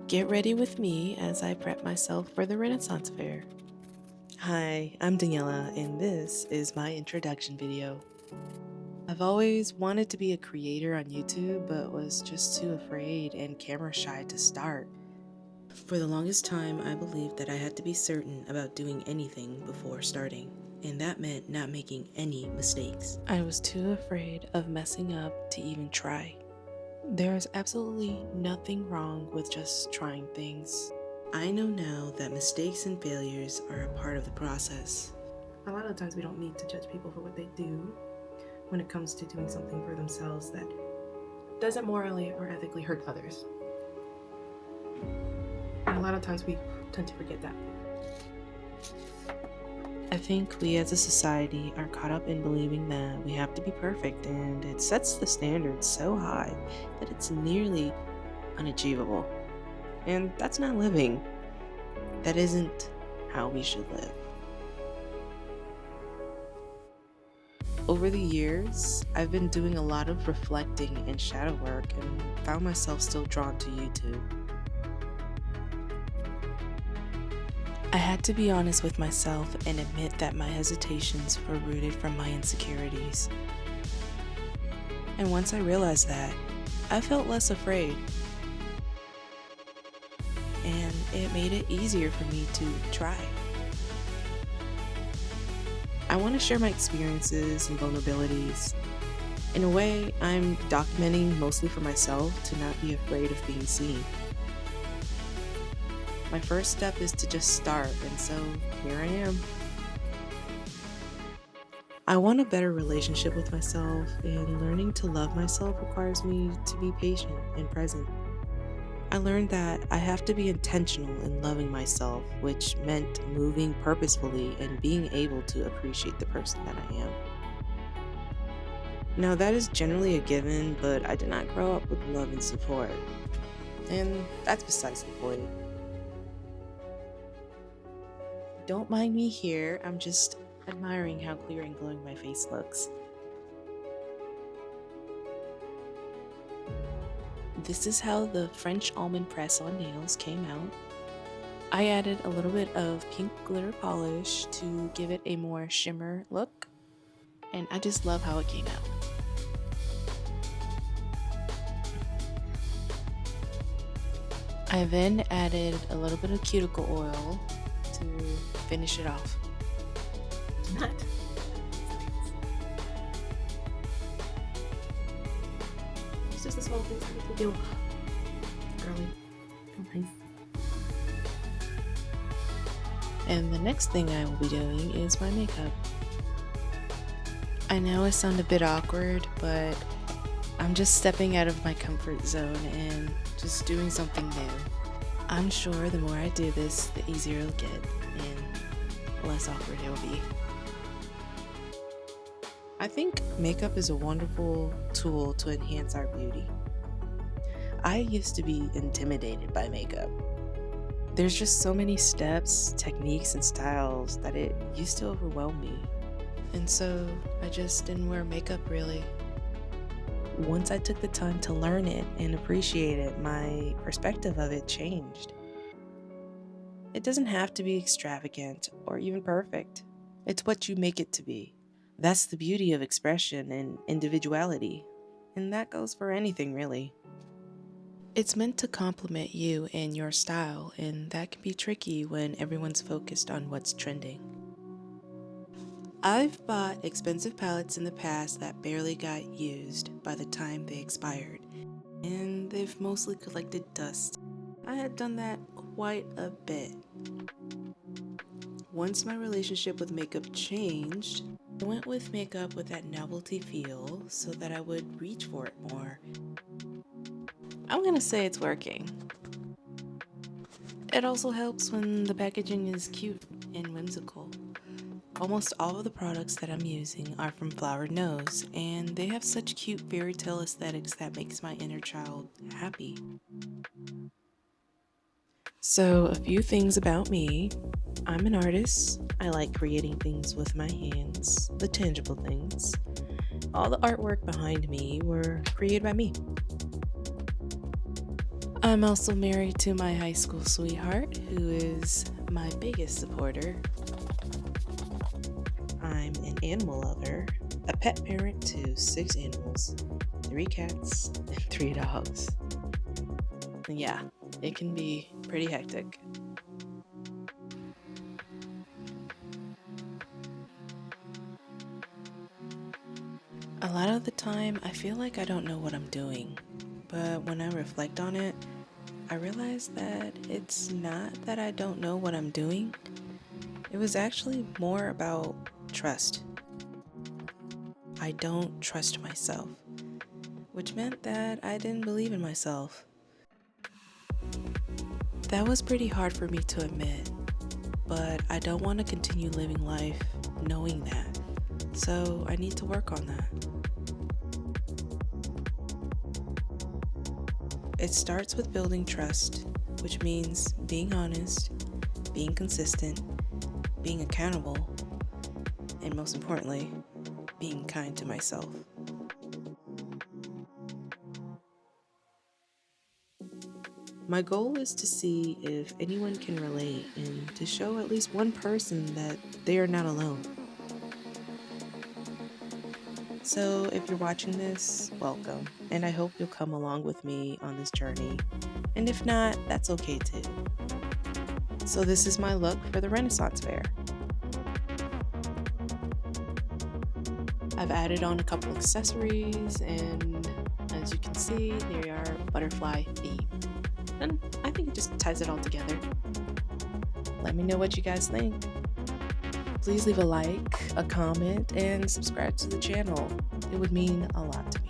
Get ready with me as I prep myself for the Renaissance Fair. Hi, I'm Daniela, and this is my introduction video. I've always wanted to be a creator on YouTube, but was just too afraid and camera shy to start. For the longest time, I believed that I had to be certain about doing anything before starting, and that meant not making any mistakes. I was too afraid of messing up to even try. There is absolutely nothing wrong with just trying things. I know now that mistakes and failures are a part of the process. A lot of times we don't need to judge people for what they do when it comes to doing something for themselves that doesn't morally or ethically hurt others. And a lot of times we tend to forget that. I think we as a society are caught up in believing that we have to be perfect, and it sets the standard so high that it's nearly unachievable. And that's not living. That isn't how we should live. Over the years, I've been doing a lot of reflecting and shadow work and found myself still drawn to YouTube. I had to be honest with myself and admit that my hesitations were rooted from my insecurities. And once I realized that, I felt less afraid. And it made it easier for me to try. I want to share my experiences and vulnerabilities. In a way, I'm documenting mostly for myself to not be afraid of being seen. My first step is to just start, and so here I am. I want a better relationship with myself, and learning to love myself requires me to be patient and present. I learned that I have to be intentional in loving myself, which meant moving purposefully and being able to appreciate the person that I am. Now, that is generally a given, but I did not grow up with love and support. And that's besides the point. Don't mind me here, I'm just admiring how clear and glowing my face looks. This is how the French almond press on nails came out. I added a little bit of pink glitter polish to give it a more shimmer look, and I just love how it came out. I then added a little bit of cuticle oil to finish it off. It's just a small thing to make me feel girly and nice. And the next thing I will be doing is my makeup. I know I sound a bit awkward, but I'm just stepping out of my comfort zone and just doing something new. I'm sure the more I do this, the easier it'll get and less awkward it'll be. I think makeup is a wonderful tool to enhance our beauty. I used to be intimidated by makeup. There's just so many steps, techniques, and styles that it used to overwhelm me. And so I just didn't wear makeup really. Once I took the time to learn it and appreciate it, my perspective of it changed. It doesn't have to be extravagant or even perfect. It's what you make it to be. That's the beauty of expression and individuality, and that goes for anything really. It's meant to complement you and your style, and that can be tricky when everyone's focused on what's trending. I've bought expensive palettes in the past that barely got used by the time they expired, and they've mostly collected dust. I had done that quite a bit. Once my relationship with makeup changed, I went with makeup with that novelty feel so that I would reach for it more. I'm gonna say it's working. It also helps when the packaging is cute and whimsical. Almost all of the products that I'm using are from Flowered Nose, and they have such cute fairy tale aesthetics that makes my inner child happy. So, a few things about me. I'm an artist. I like creating things with my hands, the tangible things. All the artwork behind me were created by me. I'm also married to my high school sweetheart, who is my biggest supporter. I'm an animal lover, a pet parent to 6 animals, 3 cats, and 3 dogs. And yeah, it can be pretty hectic. A lot of the time, I feel like I don't know what I'm doing, but when I reflect on it, I realize that it's not that I don't know what I'm doing. It was actually more about trust. I don't trust myself, which meant that I didn't believe in myself. That was pretty hard for me to admit, but I don't want to continue living life knowing that. So I need to work on that. It starts with building trust, which means being honest, being consistent, being accountable, and most importantly, being kind to myself. My goal is to see if anyone can relate and to show at least one person that they are not alone. So if you're watching this, welcome, and I hope you'll come along with me on this journey. And if not, that's okay too. So this is my look for the Renaissance Fair. I've added on a couple accessories, and as you can see, they are butterfly themed. And I think it just ties it all together. Let me know what you guys think. Please leave a like, a comment, and subscribe to the channel. It would mean a lot to me.